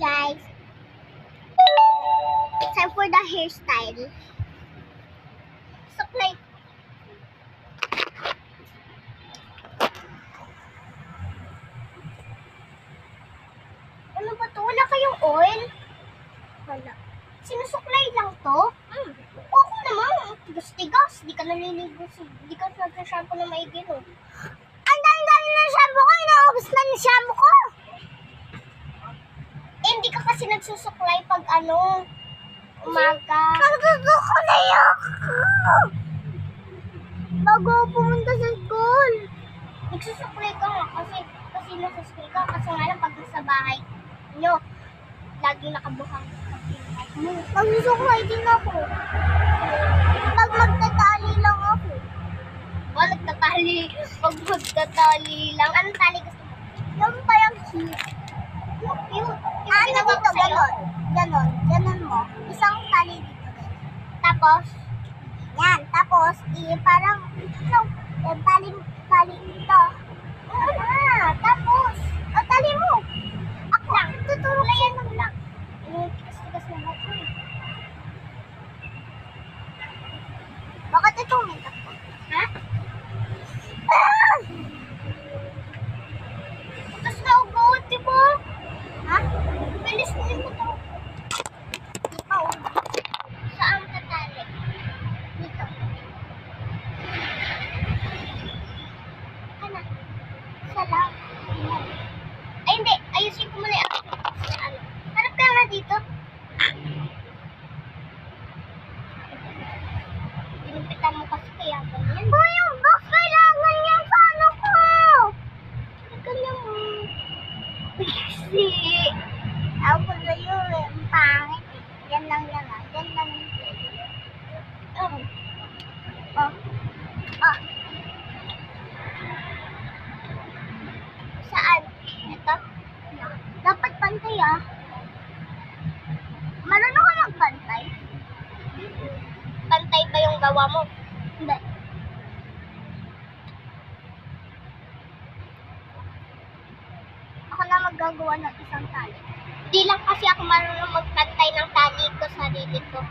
guys. Time for the hairstyle. Supply. Ano ba to? Wala kayong oil? Wala. Sinusuklay lang to? Oo naman. Tigas-tigas. Di ka naliligo. Di ka nag-shampoo na maigi, no? Ang dami-dami ng shampoo ko. Inaubos na ng shampoo ko. Hindi ka kasi nagsusuklay pag umaga. Nagsusuklay ako. Bago ako pumunta sa school. Nagsusuklay ka nga kasi nasa school ka. Kasi nga lang pag nasa bahay nyo, lagi nakabuhang mo. Nagsusuklay din ako. Pag magtatali lang ako. Nagtatali. Pag magtatali lang. Anong tali gusto mo? Yung parang cute. Yung cute. Yung dito, ganon. Ganon mo. Isang tali dito. Tapos, yan. Tapos, parang, tali dito. Tapos, tali mo. Ako lang. Tuturo ko yan lang. Tigas-tigas na ako. Bakit ito umitak ko? Ha? Tapos na ako, diba? Ha? Bilis na yung ito. Dito. Saan tatali? Dito. Ano? Sa lang. Ay, hindi. Ayusin ko muna yung harap ka nga dito. Pinupitan mo kasi kaya ganyan. Yung box kailangan yan sa ko. Ganyan mo. Kasi, ako sa'yo ang pangit eh. Yan lang yan ah. Yan lang yan. Saan? Ito? Dapat pantay ah. Marunong ka magpantay? Pantay ba yung gawa mo? Hindi. Ako na maggagawa ng isang tali. Di lang kasi ako marunong magpantay ng tali ko sa sarili ko.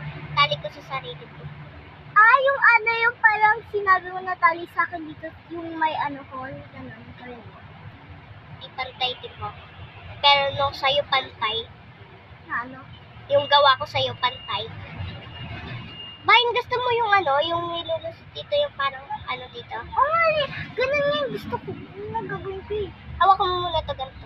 Yung parang sinabi mo na tali sa akin dito, yung may hole, ganun. Ipantay din mo. Pero nung sa'yo pantay, yung gawa ko sa'yo pantay. Bain, gusto mo yung yung nilulusot dito, yung parang dito? Oo, ganun yung gusto ko. Yung nagagawin ko eh. Hawakan mo muna to ganito.